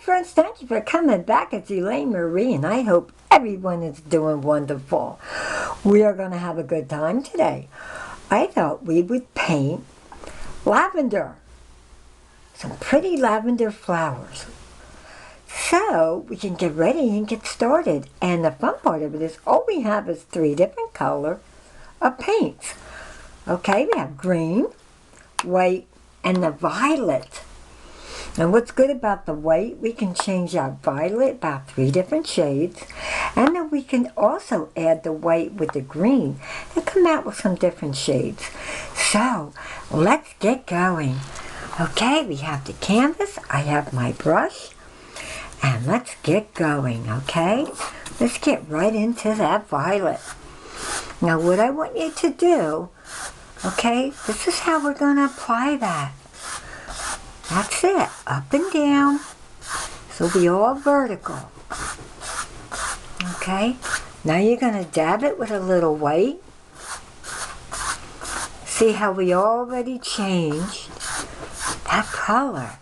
friends, thank you for coming back. It's Elaine Marie, and I hope everyone is doing wonderful. We are going to have a good time today. I thought we would paint lavender. Some pretty lavender flowers. So we can get ready and get started. And the fun part of it is all we have is 3 different colors of paints. Okay, we have green, white, and the violet. And what's good about the white, we can change out violet, about 3 different shades. And then we can also add the white with the green and come out with some different shades. So, let's get going. Okay, we have the canvas, I have my brush, and let's get going, okay? Let's get right into that violet. Now, what I want you to do, okay, this is how we're going to apply that. That's it, up and down, so be all vertical. Okay, now you're going to dab it with a little white. See how we already changed that color.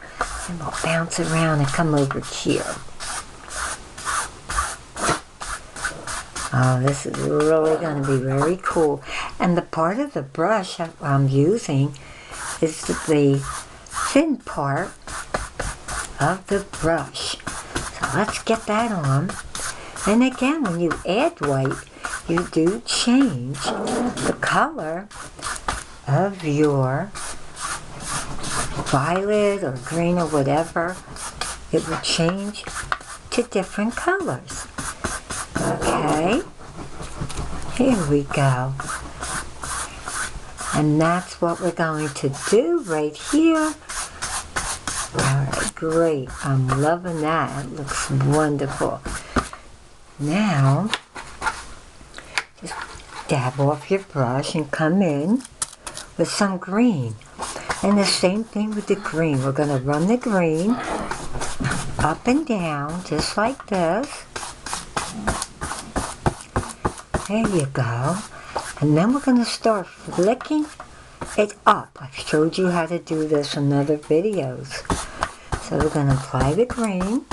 And we'll bounce around and come over here. Oh, this is really going to be very cool. And the part of the brush I'm using is the thin part of the brush. So let's get that on. And again, when you add white, you do change the color of your violet or green or whatever. It will change to different colors. Okay, here we go. And that's what we're going to do right here. Alright, great. I'm loving that. It looks wonderful. Now, just dab off your brush and come in with some green. And the same thing with the green. We're going to run the green up and down, just like this. There you go. And then we're going to start flicking it up. I've showed you how to do this in other videos. So we're going to apply the green.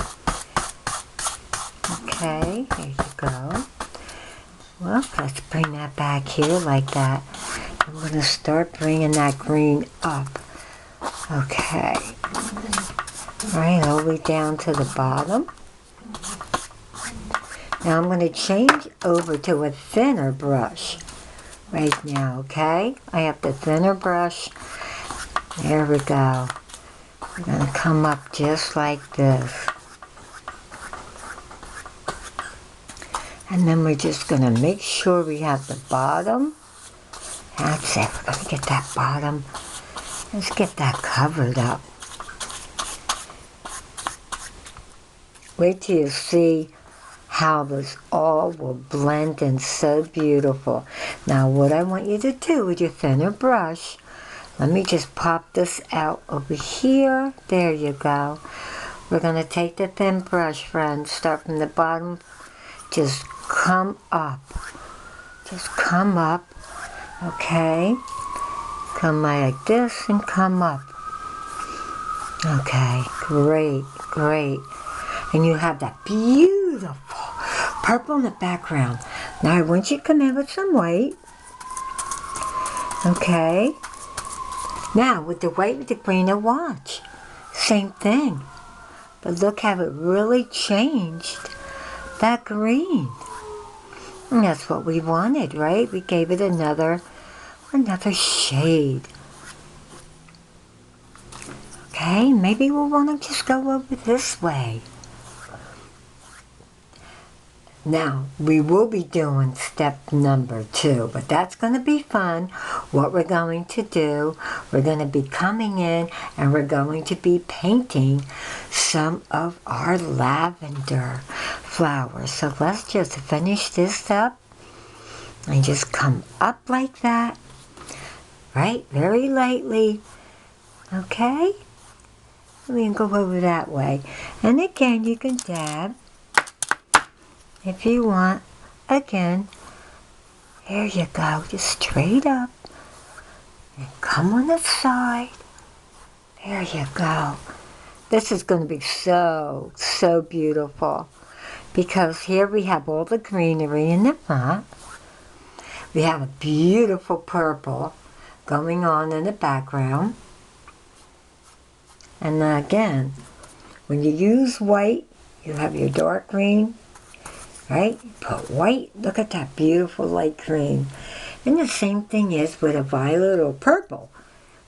Okay, there you go. Well, let's bring that back here like that. And we're going to start bringing that green up. Okay. Right all the way down to the bottom. Now I'm going to change over to a thinner brush right now, okay? I have the thinner brush. There we go. We're going to come up just like this. And then we're just going to make sure we have the bottom. That's it. We're going to get that bottom. Let's get that covered up. Wait till you see how this all will blend in so beautiful. Now what I want you to do with your thinner brush, let me just pop this out over here. There you go. We're going to take the thin brush, friends, start from the bottom, just come up. Just come up, okay? Come like this and come up. Okay, great, great. And you have that beautiful purple in the background. Now I want you to come in with some white. Okay. Now with the white with the green, now watch. Same thing. But look how it really changed that green. And that's what we wanted, right? We gave it another shade. Okay, maybe we'll want to just go over this way. Now, we will be doing step number 2, but that's going to be fun. What we're going to do, we're going to be coming in and we're going to be painting some of our lavender flowers. So let's just finish this up and just come up like that, right? Very lightly, okay? We can go over that way. And again, you can dab if you want. Again, there you go, just straight up and come on the side. There you go. This is going to be so, so beautiful. Because here we have all the greenery in the front. We have a beautiful purple going on in the background. And then again, when you use white, you have your dark green, right? You put white, look at that beautiful light green. And the same thing is with a violet or purple,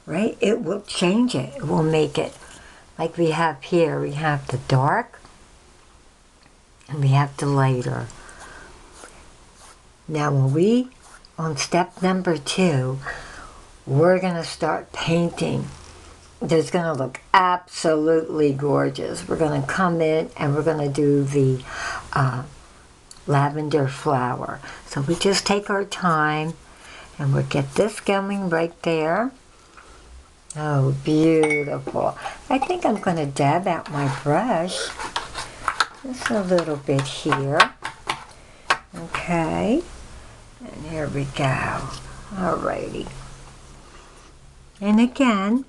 right? It will change it. It will make it like we have here. We have the dark and we have the lighter. Now when we, on step number 2, we're going to start painting. It's going to look absolutely gorgeous. We're going to come in and we're going to do the lavender flower. So we just take our time and we'll get this going right there. Oh, beautiful. I think I'm going to dab out my brush. Just a little bit here. Okay. And here we go. Alrighty. And again,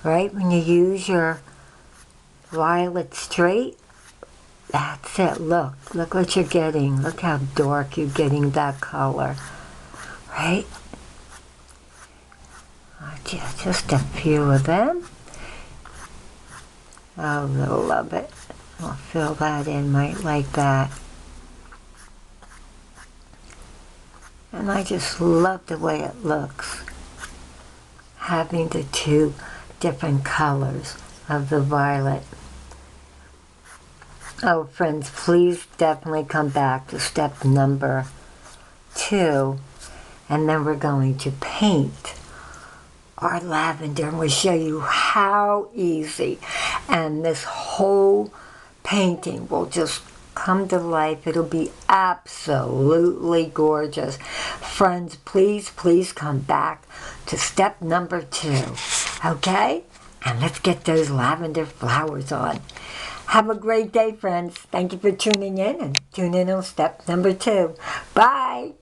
right, when you use your violet straight, that's it. Look what you're getting. Look how dark you're getting that color, right? Just a few of them. Oh, I love it. I'll fill that in right like that. And I just love the way it looks, having the 2 different colors of the violet. Oh, friends, please definitely come back to step number 2, and then we're going to paint our lavender, and we'll show you how easy. And this whole painting will just come to life. It'll be absolutely gorgeous. Friends, please, please come back to step number 2, okay? And let's get those lavender flowers on. Have a great day, friends. Thank you for tuning in, and tune in on step number 2. Bye.